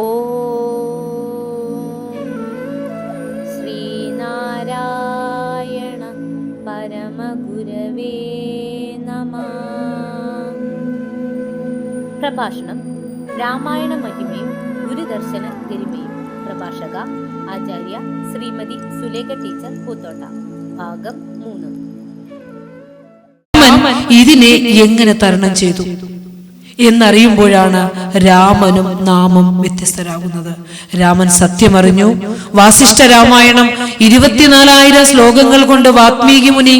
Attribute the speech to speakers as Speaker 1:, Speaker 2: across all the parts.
Speaker 1: ഓം ശ്രീനാരായണ പരമഗുരവേ നമഃ. പ്രഭാഷണം രാമായണ മഹിമയും ഗുരുദർശന ഗരിമയും. പ്രഭാഷക ആചാര്യ ശ്രീമതി സുലേഖ ടീച്ചർ പൂത്തോട്ട. ഭാഗം 3.
Speaker 2: ഇതിനെ എങ്ങനെ തരണം ചെയ്തു എന്നറിയുമ്പോഴാണ് രാമനും നാമം വ്യത്യസ്തരാകുന്നത്. രാമൻ സത്യമറിഞ്ഞു. വാസിഷ്ഠ രാമായണം 24,000 ശ്ലോകങ്ങൾ കൊണ്ട് വാത്മീകി മുനി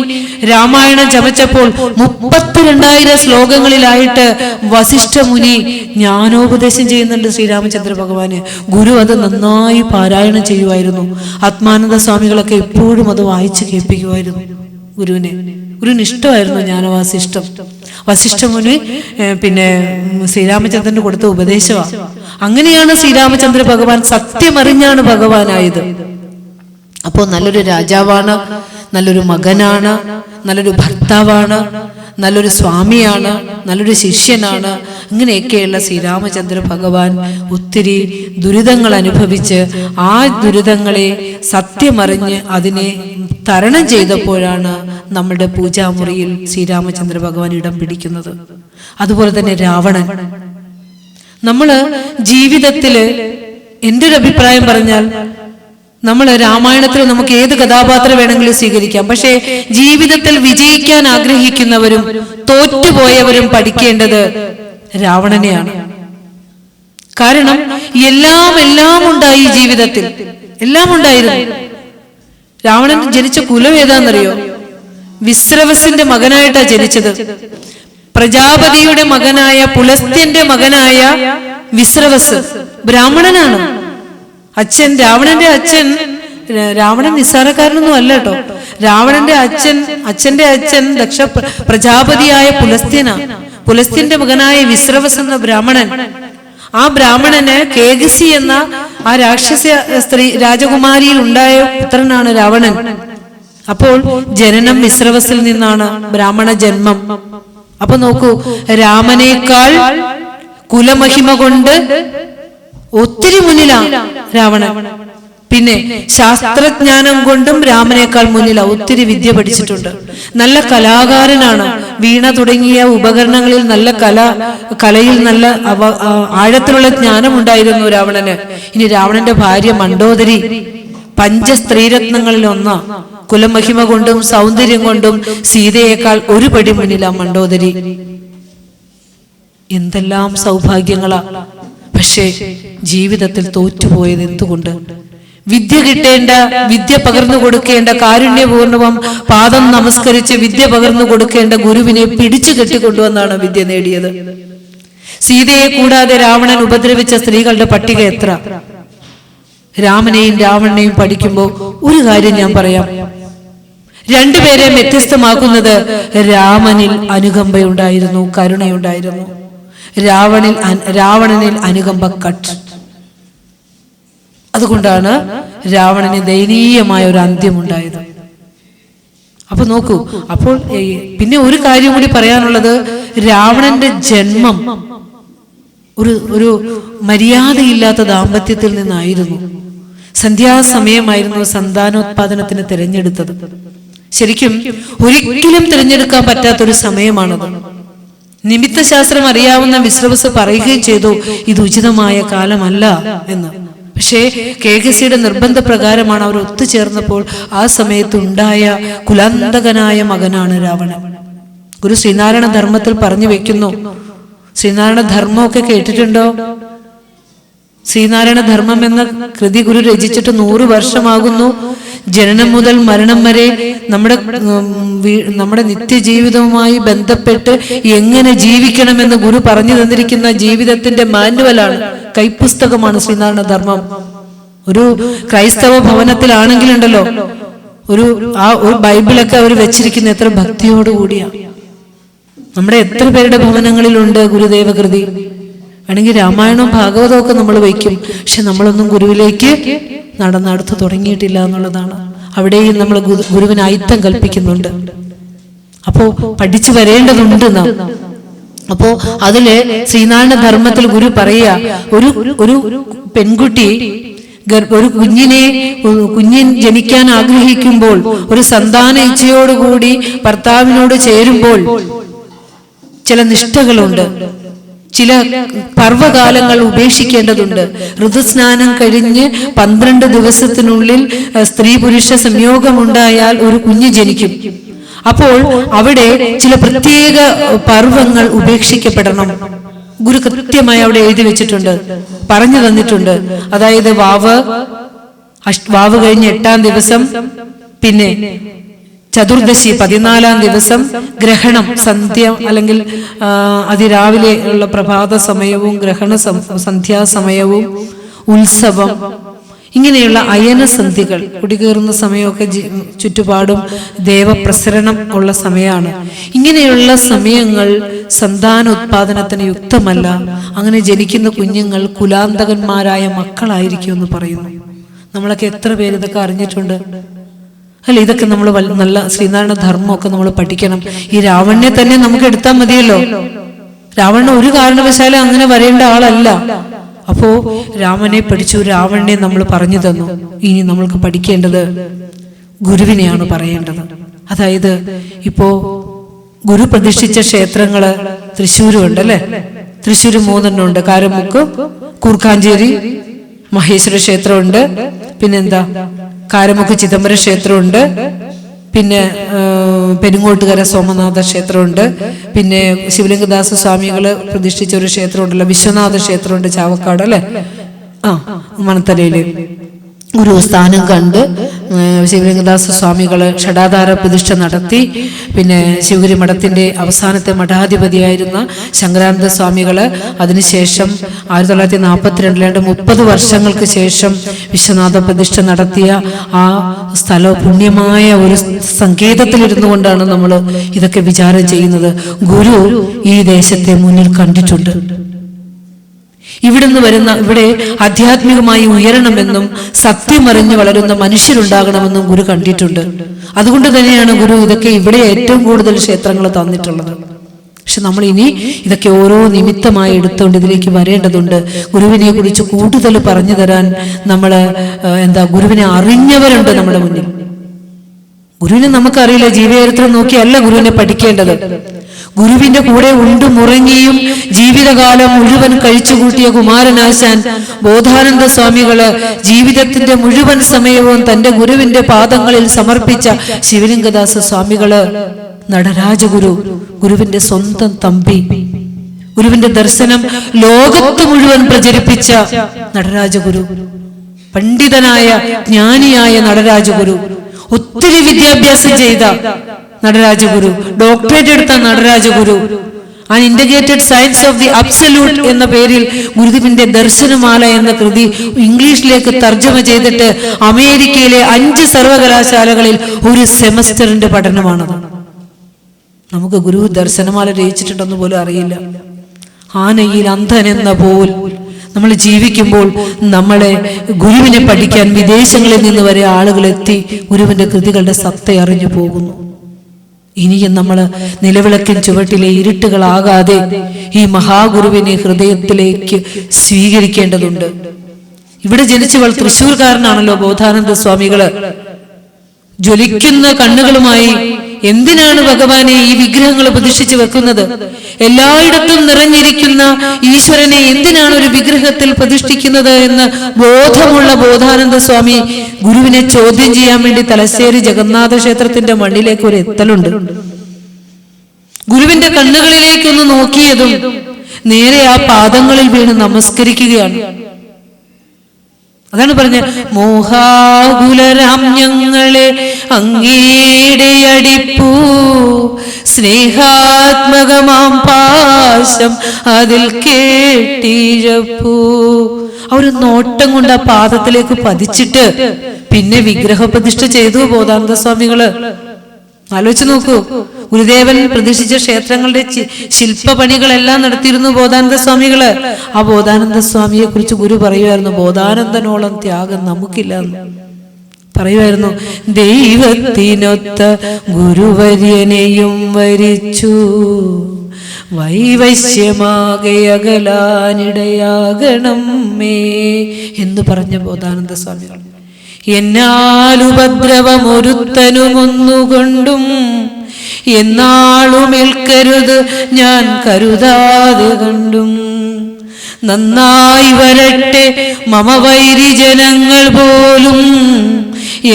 Speaker 2: രാമായണം ചമച്ചപ്പോൾ 32,000 ശ്ലോകങ്ങളിലായിട്ട് വസിഷ്ഠ മുനി ജ്ഞാനോപദേശം ചെയ്യുന്നുണ്ട് ശ്രീരാമചന്ദ്ര ഭഗവാന്. ഗുരു അത് നന്നായി പാരായണം ചെയ്യുമായിരുന്നു. ആത്മാനന്ദ സ്വാമികളൊക്കെ എപ്പോഴും അത് വായിച്ചു കേൾപ്പിക്കുമായിരുന്നു ഗുരുവിന് ഇഷ്ടമായിരുന്നു ജ്ഞാനവാസിഷ്ടം. വസിഷ്ഠ മുനി പിന്നെ ശ്രീരാമചന്ദ്രന് കൊടുത്ത ഉപദേശമാണ്. അങ്ങനെയാണ് ശ്രീരാമചന്ദ്ര ഭഗവാൻ സത്യമറിഞ്ഞാണ് ഭഗവാനായത്. അപ്പോൾ നല്ലൊരു രാജാവാണ്, നല്ലൊരു മകനാണ്, നല്ലൊരു ഭർത്താവാണ്, നല്ലൊരു സ്വാമിയാണ്, നല്ലൊരു ശിഷ്യനാണ്. ഇങ്ങനെയൊക്കെയുള്ള ശ്രീരാമചന്ദ്ര ഭഗവാൻ ഒത്തിരി ദുരിതങ്ങൾ അനുഭവിച്ച് ആ ദുരിതങ്ങളെ സത്യമറിഞ്ഞ് അതിനെ തരണം ചെയ്തപ്പോഴാണ് നമ്മുടെ പൂജാമുറിയിൽ ശ്രീരാമചന്ദ്ര ഭഗവാൻ ഇടം പിടിക്കുന്നത്. അതുപോലെ തന്നെ രാവണൻ. നമ്മള് ജീവിതത്തില് എൻ്റെ ഒരു അഭിപ്രായം പറഞ്ഞാൽ നമ്മൾ രാമായണത്തിൽ നമുക്ക് ഏത് കഥാപാത്രം വേണമെങ്കിലും സ്വീകരിക്കാം. പക്ഷേ ജീവിതത്തിൽ വിജയിക്കാൻ ആഗ്രഹിക്കുന്നവരും തോറ്റുപോയവരും പഠിക്കേണ്ടത് രാവണനെയാണ്. കാരണം എല്ലാം ഉണ്ടായി ജീവിതത്തിൽ, എല്ലാം ഉണ്ടായിരുന്നു. രാവണൻ ജനിച്ച കുലം ഏതാണെന്നറിയോ? വിശ്രവസിന്റെ മകനായിട്ടാണ് ജനിച്ചത്. പ്രജാപതിയുടെ മകനായ പുലസ്ത്യന്റെ മകനായ വിശ്രവസ് ബ്രാഹ്മണനാണ്. രാവണന്റെ അച്ഛൻ നിസ്സാരക്കാരനൊന്നും അല്ല കേട്ടോ. രാവണന്റെ അച്ഛന്റെ അച്ഛൻ ദക്ഷ പ്രജാപതിയായ പുലസ്ത്യന്റെ മകനായ വിശ്രവസ് എന്ന ബ്രാഹ്മണൻ. ആ ബ്രാഹ്മണന് കേകസി എന്ന ആ രാക്ഷസ സ്ത്രീ രാജകുമാരിയിൽ ഉണ്ടായ പുത്രനാണ് രാവണൻ. അപ്പോൾ ജനനം വിശ്രവസിൽ നിന്നാണ്, ബ്രാഹ്മണ ജന്മം. അപ്പൊ നോക്കൂ, രാമനേക്കാൾ കുലമഹിമ കൊണ്ട് ഒത്തിരി മുന്നിലാണ് രാവണൻ. പിന്നെ ശാസ്ത്രജ്ഞാനം കൊണ്ടും രാമനേക്കാൾ മുന്നിലാണ്. ഒത്തിരി വിദ്യ പഠിച്ചിട്ടുണ്ട്. നല്ല കലാകാരനാണ്. വീണ തുടങ്ങിയ ഉപകരണങ്ങളിൽ നല്ല കലയിൽ നല്ല ആഴത്തിലുള്ള ജ്ഞാനം ഉണ്ടായിരുന്നു രാവണന്. ഇനി രാവണന്റെ ഭാര്യ മണ്ഡോദരി പഞ്ചസ്ത്രീരത്നങ്ങളിൽ ഒന്നാ. കുലമഹിമ കൊണ്ടും സൗന്ദര്യം കൊണ്ടും സീതയേക്കാൾ ഒരു പടി മുന്നിലാണ് മണ്ഡോദരി. എന്തെല്ലാം സൗഭാഗ്യങ്ങളാ! പക്ഷേ ജീവിതത്തിൽ തോറ്റുപോയത് എന്തുകൊണ്ട്? വിദ്യ പകർന്നു കൊടുക്കേണ്ട, കാരുണ്യപൂർണവും പാദം നമസ്കരിച്ച് വിദ്യ പകർന്നു കൊടുക്കേണ്ട ഗുരുവിനെ പിടിച്ചു കെട്ടിക്കൊണ്ടുവന്നാണ് വിദ്യ നേടിയത്. സീതയെ കൂടാതെ രാവണൻ ഉപദ്രവിച്ച സ്ത്രീകളുടെ പട്ടിക എത്ര! രാമനെയും രാവണനെയും പഠിക്കുമ്പോൾ ഒരു കാര്യം ഞാൻ പറയാം. രണ്ടുപേരെ വ്യത്യസ്തമാക്കുന്നത് രാമനിൽ അനുകമ്പയുണ്ടായിരുന്നു, കരുണയുണ്ടായിരുന്നു. രാവണനിൽ അനുകമ്പ കട്ട്. അതുകൊണ്ടാണ് രാവണന് ദയനീയമായ ഒരു അന്ത്യമുണ്ടായത്. അപ്പൊ നോക്കൂ, അപ്പോൾ പിന്നെ ഒരു കാര്യം കൂടി പറയാനുള്ളത്, രാവണന്റെ ജന്മം ഒരു മര്യാദയില്ലാത്ത ദാമ്പത്യത്തിൽ നിന്നായിരുന്നു. സന്ധ്യാസമയമായിരുന്നു സന്താനോത്പാദനത്തിന് തിരഞ്ഞെടുത്തത്. ശരിക്കും ഒരിക്കലും തിരഞ്ഞെടുക്കാൻ പറ്റാത്തൊരു സമയമാണത്. നിമിത്തശാസ്ത്രം അറിയാവുന്ന വിശ്രവസ് പറയുകയും ചെയ്തു, ഇത് ഉചിതമായ കാലമല്ല എന്ന്. പക്ഷേ കേകസിയുടെ നിർബന്ധ പ്രകാരമാണ് അവർ ഒത്തുചേർന്നപ്പോൾ ആ സമയത്തുണ്ടായ കുലാന്തകനായ മകനാണ് രാവണൻ. ഗുരു ശ്രീനാരായണ ധർമ്മത്തിൽ പറഞ്ഞു വെക്കുന്നു. ശ്രീനാരായണ ധർമ്മമൊക്കെ കേട്ടിട്ടുണ്ടോ? ശ്രീനാരായണ ധർമ്മം എന്ന കൃതി ഗുരു രചിച്ചിട്ട് 100 വർഷമാകുന്നു. ജനനം മുതൽ മരണം വരെ നമ്മുടെ നിത്യജീവിതവുമായി ബന്ധപ്പെട്ട് എങ്ങനെ ജീവിക്കണമെന്ന് ഗുരു പറഞ്ഞു തന്നിരിക്കുന്ന ജീവിതത്തിന്റെ മാനുവലാണ്, കൈപ്പുസ്തകമാണ് ശ്രീനാരായണ ധർമ്മം. ഒരു ക്രൈസ്തവ ഭവനത്തിലാണെങ്കിലുണ്ടല്ലോ, ഒരു ബൈബിളൊക്കെ അവർ വെച്ചിരിക്കുന്ന എത്ര ഭക്തിയോടുകൂടിയാണ്. നമ്മുടെ എത്ര പേരുടെ ഭവനങ്ങളിലുണ്ട് ഗുരുദേവ കൃതി. വേണമെങ്കിൽ രാമായണവും ഭാഗവതവും ഒക്കെ നമ്മൾ വയ്ക്കും. പക്ഷെ നമ്മളൊന്നും ഗുരുവിലേക്ക് നടന്നടുത്ത് തുടങ്ങിയിട്ടില്ല എന്നുള്ളതാണ്. അവിടെയും നമ്മൾ ഗുരുവിന് അയിത്തം കൽപ്പിക്കുന്നുണ്ട്. അപ്പോ പഠിച്ചു വരേണ്ടതുണ്ട് നാം. അപ്പോ അതില് ശ്രീനാരായണ ധർമ്മത്തിൽ ഗുരു പറയുക, ഒരു പെൺകുട്ടി ഒരു കുഞ്ഞിൻ ജനിക്കാൻ ആഗ്രഹിക്കുമ്പോൾ, ഒരു സന്താന ഇച്ഛയോടുകൂടി ഭർത്താവിനോട് ചേരുമ്പോൾ ചില നിഷ്ഠകളുണ്ട്, ചില പർവ്വകാലങ്ങൾ ഉപേക്ഷിക്കേണ്ടതുണ്ട്. ഋതുസ്നാനം കഴിഞ്ഞ് 12 ദിവസത്തിനുള്ളിൽ സ്ത്രീ പുരുഷ സംയോഗമുണ്ടായാൽ ഒരു കുഞ്ഞ് ജനിക്കും. അപ്പോൾ അവിടെ ചില പ്രത്യേക പർവ്വങ്ങൾ ഉപേക്ഷിക്കപ്പെടണം. ഗുരു കൃത്യമായി അവിടെ എഴുതി വെച്ചിട്ടുണ്ട്, പറഞ്ഞു തന്നിട്ടുണ്ട്. അതായത് വാവ് കഴിഞ്ഞ് 8-ാം ദിവസം, പിന്നെ ചതുർദശി 14-ാം ദിവസം, ഗ്രഹണം സന്ധ്യ അല്ലെങ്കിൽ അതിരാവിലെ ഉള്ള പ്രഭാത സമയവും ഗ്രഹണ സന്ധ്യാസമയവും, ഉത്സവം, ഇങ്ങനെയുള്ള അയനസന്ധികൾ, കുടികേറുന്ന സമയമൊക്കെ ചുറ്റുപാടും ദേവപ്രസരണം ഉള്ള സമയമാണ്. ഇങ്ങനെയുള്ള സമയങ്ങൾ സന്താനോത്പാദനത്തിന് യുക്തമല്ല. അങ്ങനെ ജനിക്കുന്ന കുഞ്ഞുങ്ങൾ കുലാന്തകന്മാരായ മക്കളായിരിക്കും എന്ന് പറയുന്നു. നമ്മളൊക്കെ എത്ര പേര് ഇതൊക്കെ അറിഞ്ഞിട്ടുണ്ട് അല്ല? ഇതൊക്കെ നമ്മൾ നല്ല ശ്രീനാരായണ ധർമ്മമൊക്കെ നമ്മൾ പഠിക്കണം. ഈ രാവണനെ തന്നെ നമുക്ക് എടുത്താൽ മതിയല്ലോ. രാവണൻ ഒരു കാരണവശാലും അങ്ങനെ വരേണ്ട ആളല്ല. അപ്പോ രാമനെ പഠിച്ചു, രാവണനെ നമ്മൾ പറഞ്ഞു തന്നു. ഇനി നമ്മൾക്ക് പഠിക്കേണ്ടത് ഗുരുവിനെയാണ് പറയേണ്ടത്. അതായത് ഇപ്പോ ഗുരു പ്രതിഷ്ഠിച്ച ക്ഷേത്രങ്ങള് തൃശ്ശൂരും ഉണ്ട് അല്ലെ? തൃശ്ശൂര് 3 ഉണ്ട്. കാരമുക്ക്, കൂർക്കാഞ്ചേരി മഹേശ്വര ക്ഷേത്രമുണ്ട്, പിന്നെന്താ കാരമുക്ക് ചിദംബരം ക്ഷേത്രമുണ്ട്, പിന്നെ പെരുങ്ങോട്ടുകര സോമനാഥ ക്ഷേത്രമുണ്ട്, പിന്നെ ശിവലിംഗദാസ സ്വാമികള് പ്രതിഷ്ഠിച്ച ഒരു ക്ഷേത്രമുണ്ടല്ലോ, വിശ്വനാഥ ക്ഷേത്രമുണ്ട് ചാവക്കാട് അല്ലെ? മണത്തലയില് ഗുരു സ്ഥാനം കണ്ട് ശിവലിംഗദാസ സ്വാമികള് ഷടാധാര പ്രതിഷ്ഠ നടത്തി. പിന്നെ ശിവഗിരി മഠത്തിന്റെ അവസാനത്തെ മഠാധിപതിയായിരുന്ന ശങ്കരാനന്ദ സ്വാമികള് അതിനുശേഷം 1942 30 വർഷങ്ങൾക്ക് ശേഷം വിശ്വനാഥ പ്രതിഷ്ഠ നടത്തിയ ആ സ്ഥലം പുണ്യമായ ഒരു സങ്കേതത്തിലിരുന്നു കൊണ്ടാണ് നമ്മൾ ഇതൊക്കെ വിചാരം ചെയ്യുന്നത്. ഗുരു ഈ ദേശത്തെ മുന്നിൽ കണ്ടിട്ടുണ്ട്. ഇവിടെ ആധ്യാത്മികമായി ഉയരണമെന്നും സത്യമറിഞ്ഞ് വളരുന്ന മനുഷ്യരുണ്ടാകണമെന്നും ഗുരു കണ്ടിട്ടുണ്ട്. അതുകൊണ്ട് തന്നെയാണ് ഗുരു ഇതൊക്കെ ഇവിടെ ഏറ്റവും കൂടുതൽ ക്ഷേത്രങ്ങൾ തന്നിട്ടുള്ളത്. പക്ഷെ നമ്മൾ ഇനി ഇതൊക്കെ ഓരോ നിമിത്തമായി എടുത്തുകൊണ്ട് ഇതിലേക്ക് വരേണ്ടതുണ്ട്. ഗുരുവിനെ കുറിച്ച് കൂടുതൽ പറഞ്ഞു തരാൻ ഗുരുവിനെ അറിഞ്ഞവരുണ്ട് നമ്മുടെ മുന്നിൽ. ഗുരുവിനെ നമുക്കറിയില്ല, ജീവചരിത്രം നോക്കിയല്ല ഗുരുവിനെ പഠിക്കേണ്ടത്. ഗുരുവിന്റെ കൂടെ ഉണ്ടുമുറങ്ങിയും ജീവിതകാലം മുഴുവൻ കഴിച്ചുകൂട്ടിയ കുമാരനാശാൻ ബോധാനന്ദ സ്വാമികള് ജീവിതത്തിന്റെ മുഴുവൻ സമയവും തന്റെ ഗുരുവിന്റെ പാദങ്ങളിൽ സമർപ്പിച്ച ശിവലിംഗദാസ സ്വാമികള് നടരാജഗുരു, ഗുരുവിന്റെ സ്വന്തം തമ്പി, ഗുരുവിന്റെ ദർശനം ലോകത്ത് മുഴുവൻ പ്രചരിപ്പിച്ച നടരാജഗുരു, പണ്ഡിതനായ ജ്ഞാനിയായ നടരാജഗുരു, ഒത്തിരി വിദ്യാഭ്യാസം ചെയ്ത നടരാജഗുരു, ഡോക്ടറേറ്റ് എടുത്ത Nataraja Guru, an integrated science of the absolute എന്ന പേരിൽ ഗുരുദേവന്റെ ദർശനമാല എന്ന കൃതി ഇംഗ്ലീഷിലേക്ക് തർജ്ജമ ചെയ്തിട്ട് അമേരിക്കയിലെ 5 സർവകലാശാലകളിൽ ഒരു സെമസ്റ്ററിന്റെ പഠനമാണത്. നമുക്ക് ഗുരു ദർശനമാല രചിച്ചിട്ടുണ്ടെന്ന് പോലും അറിയില്ല. ആനയിൽ അന്ധൻ എന്ന പോൽ നമ്മൾ ജീവിക്കുമ്പോൾ നമ്മളെ ഗുരുവിനെ പഠിക്കാൻ വിദേശങ്ങളിൽ നിന്ന് വരെ ആളുകൾ എത്തി ഗുരുവിന്റെ കൃതികളുടെ സത്ത അറിഞ്ഞു പോകുന്നു. ഇനിയും നമ്മൾ നിലവിളക്കിൻ ചുവട്ടിലെ ഇരുട്ടുകളാകാതെ ഈ മഹാഗുരുവിനെ ഹൃദയത്തിലേക്ക് സ്വീകരിക്കേണ്ടതുണ്ട്. ഇവിടെ ജനിച്ചവൾ തൃശ്ശൂർക്കാരനാണല്ലോ ബോധാനന്ദ സ്വാമികള്. ജ്വലിക്കുന്ന കണ്ണുകളുമായി എന്തിനാണ് ഭഗവാനെ ഈ വിഗ്രഹങ്ങൾ പ്രതിഷ്ഠിച്ചു വെക്കുന്നത്? എല്ലായിടത്തും നിറഞ്ഞിരിക്കുന്ന ഈശ്വരനെ എന്തിനാണ് ഒരു വിഗ്രഹത്തിൽ പ്രതിഷ്ഠിക്കുന്നത് എന്ന് ബോധമുള്ള ബോധാനന്ദ സ്വാമി ഗുരുവിനെ ചോദ്യം ചെയ്യാൻ വേണ്ടി തലശ്ശേരി ജഗന്നാഥ ക്ഷേത്രത്തിന്റെ മണ്ണിലേക്ക് ഒരു എത്തലുണ്ട്. ഗുരുവിന്റെ കണ്ണുകളിലേക്കൊന്ന് നോക്കിയതും നേരെ ആ പാദങ്ങളിൽ വീണ് നമസ്കരിക്കുകയാണ്. അതാണ് പറഞ്ഞ മോഹാകുലരാം ഞങ്ങളെ അങ്ങയുടെ അടിപ്പൂ, സ്നേഹാത്മകമാം പാശം അതിൽ കേട്ടിഴപ്പൂ. ആ ഒരു നോട്ടം കൊണ്ട് ആ പാദത്തിലേക്ക് പതിച്ചിട്ട് പിന്നെ വിഗ്രഹപ്രതിഷ്ഠ ചെയ്തു ബോധാനന്ദ സ്വാമികള്. ആലോചിച്ച് നോക്കൂ, ഗുരുദേവൻ പ്രതിഷ്ഠിച്ച ക്ഷേത്രങ്ങളുടെ ശില്പപണികളെല്ലാം നടത്തിയിരുന്നു ബോധാനന്ദ സ്വാമികള്. ആ ബോധാനന്ദ സ്വാമിയെ കുറിച്ച് ഗുരു പറയുമായിരുന്നു, ബോധാനന്ദനോളം ത്യാഗം നമുക്കില്ല പറയുമായിരുന്നു. ദൈവത്തിനൊത്ത ഗുരുവര്യനെയും വരിച്ചു വൈവശ്യമാകെ അകലാനിടയാകണം മേ എന്ന് പറഞ്ഞ ബോധാനന്ദ സ്വാമികൾ. എന്നാൽ ഉപദ്രവമൊരുത്തനുമൊന്നുകൊണ്ടും എന്നാളുമേൽക്കരുത് ഞാൻ കരുതാതെ കണ്ടും. നന്നായി വരട്ടെ മമ വൈരി ജനങ്ങൾ പോലും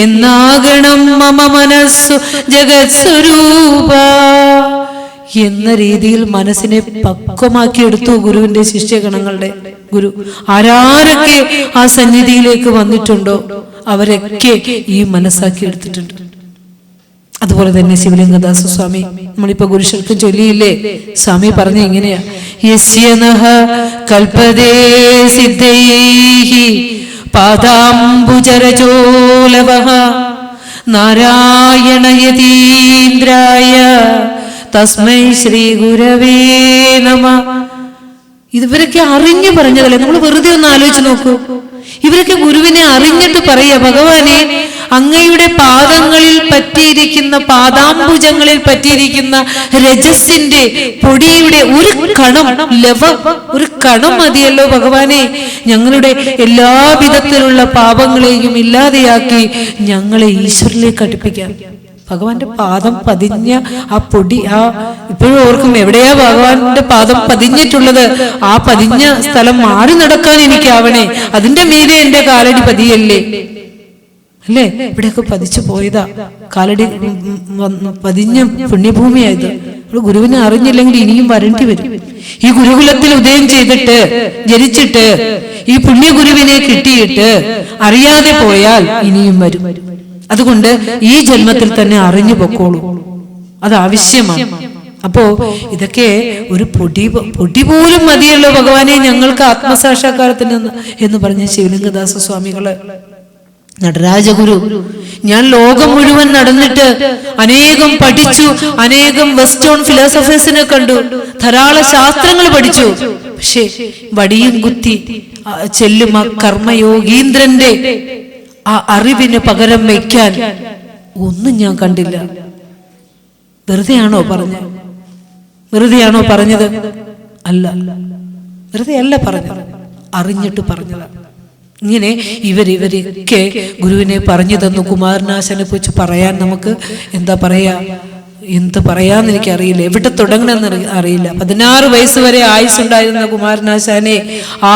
Speaker 2: എന്നാകണം മമ മനസ്സു ജഗത് സ്വരൂപ എന്ന രീതിയിൽ മനസ്സിനെ പക്വമാക്കിയെടുത്തു ഗുരുവിന്റെ ശിഷ്യഗണങ്ങളുടെ ഗുരു. ആരാരൊക്കെ ആ സന്നിധിയിലേക്ക് വന്നിട്ടുണ്ടോ അവരൊക്കെ ഈ മനസ്സാക്കി എടുത്തിട്ടുണ്ട്. അതുപോലെ തന്നെ ശിവലിംഗദാസ സ്വാമി നമ്മളിപ്പോ ഗുരുശൽക്കം ചൊല്ലിയില്ലേ, സ്വാമി പറഞ്ഞ എങ്ങനെയാ, യസ്യനഃ കൽപതേ സിദ്ധൈഹി പാദാംബുജരജോലവഃ നാരായണ യതീന്ദ്രായ തസ്മൈ ശ്രീ ഗുരവേ നമഃ. ഇവരൊക്കെ അറിഞ്ഞു പറഞ്ഞതല്ലേ, നമ്മൾ വെറുതെ ഒന്ന് ആലോചിച്ച് നോക്കൂ. ഇവരൊക്കെ ഗുരുവിനെ അറിഞ്ഞിട്ട് പറയാ, ഭഗവാനെ അങ്ങയുടെ പാദങ്ങളിൽ പറ്റിയിരിക്കുന്ന, പാദാംബുജങ്ങളിൽ പറ്റിയിരിക്കുന്ന രജസിന്റെ പൊടിയുടെ ഒരു കണം, ഒരു കണം മതിയല്ലോ ഭഗവാനെ, ഞങ്ങളുടെ എല്ലാവിധത്തിലുള്ള പാപങ്ങളെയും ഇല്ലാതെയാക്കി ഞങ്ങളെ ഈശ്വരനിലേക്ക് അടുപ്പിക്കാൻ. ഭഗവാന്റെ പാദം പതിഞ്ഞ ആ പൊടി, ആ ഇപ്പോഴും ഓർക്കും എവിടെയാ ഭഗവാന്റെ പാദം പതിഞ്ഞിട്ടുള്ളത്, ആ പതിഞ്ഞ സ്ഥലം മാറി നടക്കാൻ എനിക്കാവണേ, അതിന്റെ മീതെ എന്റെ കാലടി പതിയല്ലേ അല്ലേ. ഇവിടെയൊക്കെ പതിച്ചു പോയതാ, കാലടി പതിഞ്ഞ പുണ്യഭൂമിയായത്. ഗുരുവിനെ അറിഞ്ഞില്ലെങ്കിൽ ഇനിയും വരേണ്ടി വരും. ഈ ഗുരുകുലത്തിൽ ഉദയം ചെയ്തിട്ട് ജനിച്ചിട്ട് ഈ പുണ്യഗുരുവിനെ കിട്ടിയിട്ട് അറിയാതെ പോയാൽ ഇനിയും വരും. അതുകൊണ്ട് ഈ ജന്മത്തിൽ തന്നെ അറിഞ്ഞു പൊക്കോളൂ, അത് ആവശ്യമാണ്. അപ്പോ ഇതൊക്കെ ഒരു പൊടി പോലും മതിയല്ലോ ഭഗവാനെ ഞങ്ങൾക്ക് ആത്മസാക്ഷാത്കാരത്തിന് എന്ന് പറഞ്ഞ ശിവലിംഗദാസ സ്വാമികള്. നടരാജഗുരു, ഞാൻ ലോകം മുഴുവൻ നടന്നിട്ട് അനേകം പഠിച്ചു, അനേകം വെസ്റ്റേൺ ഫിലോസഫേഴ്സിനെ കണ്ടു, ധാരാളം ശാസ്ത്രങ്ങൾ പഠിച്ചു. പക്ഷേ വടിയും കുത്തി ചെല്ലും ആ കർമ്മയോഗീന്ദ്രന്റെ ആ അറിവിന് പകരം വയ്ക്കാൻ ഒന്നും ഞാൻ കണ്ടില്ല. വെറുതെയാണോ പറഞ്ഞത്? വെറുതെയാണോ പറഞ്ഞത്? അല്ല, വെറുതെ അല്ല പറഞ്ഞത്, അറിഞ്ഞിട്ട് പറഞ്ഞതാണ്. ഇങ്ങനെ ഇവരൊക്കെ ഗുരുവിനെ പറഞ്ഞു തന്നു. കുമാരനാശാനെ കുറിച്ച് പറയാൻ നമുക്ക് എന്താ പറയാ, എന്ത് പറയാന്ന് എനിക്കറിയില്ല, എവിടെ തുടങ്ങണമെന്ന് അറിയില്ല. 16 വയസ്സ് വരെ ആയുസ്സുണ്ടായിരുന്ന കുമാരനാശാനെ ആ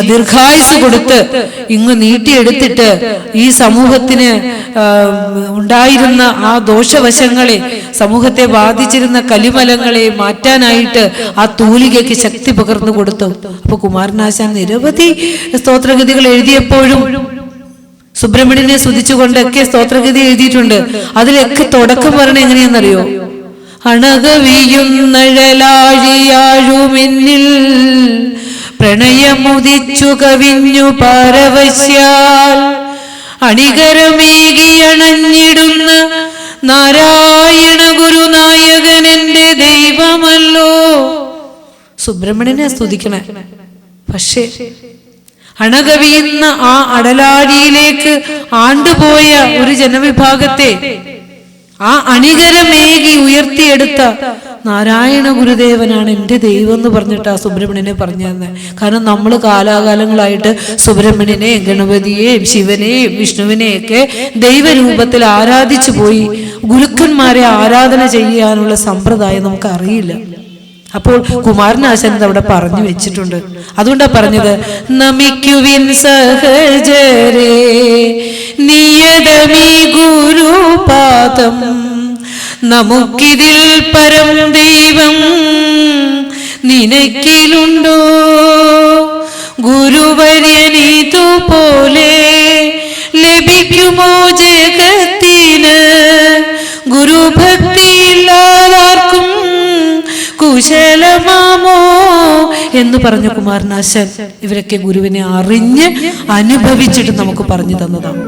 Speaker 2: ദീർഘായുസ് കൊടുത്ത് ഇങ്ങ് നീട്ടിയെടുത്തിട്ട് ഈ സമൂഹത്തിന് ഉണ്ടായിരുന്ന ആ ദോഷവശങ്ങളെ, സമൂഹത്തെ ബാധിച്ചിരുന്ന കലിമലങ്ങളെ മാറ്റാനായിട്ട് ആ തൂലികയ്ക്ക് ശക്തി പകർന്നു കൊടുത്തു. അപ്പൊ കുമാരനാശാൻ നിരവധി സ്തോത്രഗതികൾ എഴുതിയപ്പോഴും സുബ്രഹ്മണ്യനെ സ്തുതിച്ചുകൊണ്ടൊക്കെ സ്തോത്രഗതി എഴുതിയിട്ടുണ്ട്. അതിലൊക്കെ തുടക്കം പറഞ്ഞ എങ്ങനെയാണെന്നറിയോ? അണകവിയുന്നഴലാഴിയാഴുമെന്നിൽ പ്രണയമുദിച്ചു കവിഞ്ഞു പാരവശ്യാൽ അണികരമേകിയണഞ്ഞിടുന്ന നാരായണ ഗുരുനായകൻ എന്റെ ദൈവമല്ലോ. സുബ്രഹ്മണ്യനെ സ്തുതിക്കണേ. പക്ഷേ അണകവിയുന്ന ആ അടലാഴിയിലേക്ക് ആണ്ടുപോയ ഒരു ജനവിഭാഗത്തെ ആ അണികരമേകി ഉയർത്തിയെടുത്ത നാരായണ ഗുരുദേവനാണ് എൻ്റെ ദൈവം എന്ന് പറഞ്ഞിട്ട് ആ സുബ്രഹ്മണ്യനെ പറഞ്ഞു തന്നെ. കാരണം നമ്മൾ കാലാകാലങ്ങളായിട്ട് സുബ്രഹ്മണ്യനെ, ഗണപതിയെ, ശിവനെ, വിഷ്ണുവിനെയൊക്കെ ദൈവരൂപത്തിൽ ആരാധിച്ചു പോയി. ഗുരുക്കന്മാരെ ആരാധന ചെയ്യാനുള്ള സമ്പ്രദായം നമുക്ക് അറിയില്ല. അപ്പോൾ കുമാരനാശാൻ അവിടെ പറഞ്ഞു വെച്ചിട്ടുണ്ട്. അതുകൊണ്ടാ പറഞ്ഞത്, നമിക്കുവിൻ സഹജരേ നിയതമീ ഗുരുപാദം, നമുക്കിതിൽ പരം ദൈവം നിനക്കിലുണ്ടോ? ഗുരുവര്യനിതുപോലെ ലഭിക്കുമോ ജഗത്തിന്? ഗുരുഭക്തിയില്ലാതാർക്കും കുശലമാമോ എന്ന് പറഞ്ഞ കുമാരനാശാൻ ഇവരൊക്കെ ഗുരുവിനെ അറിഞ്ഞ് അനുഭവിച്ചിട്ട് നമുക്ക് പറഞ്ഞു തന്നതാണ്.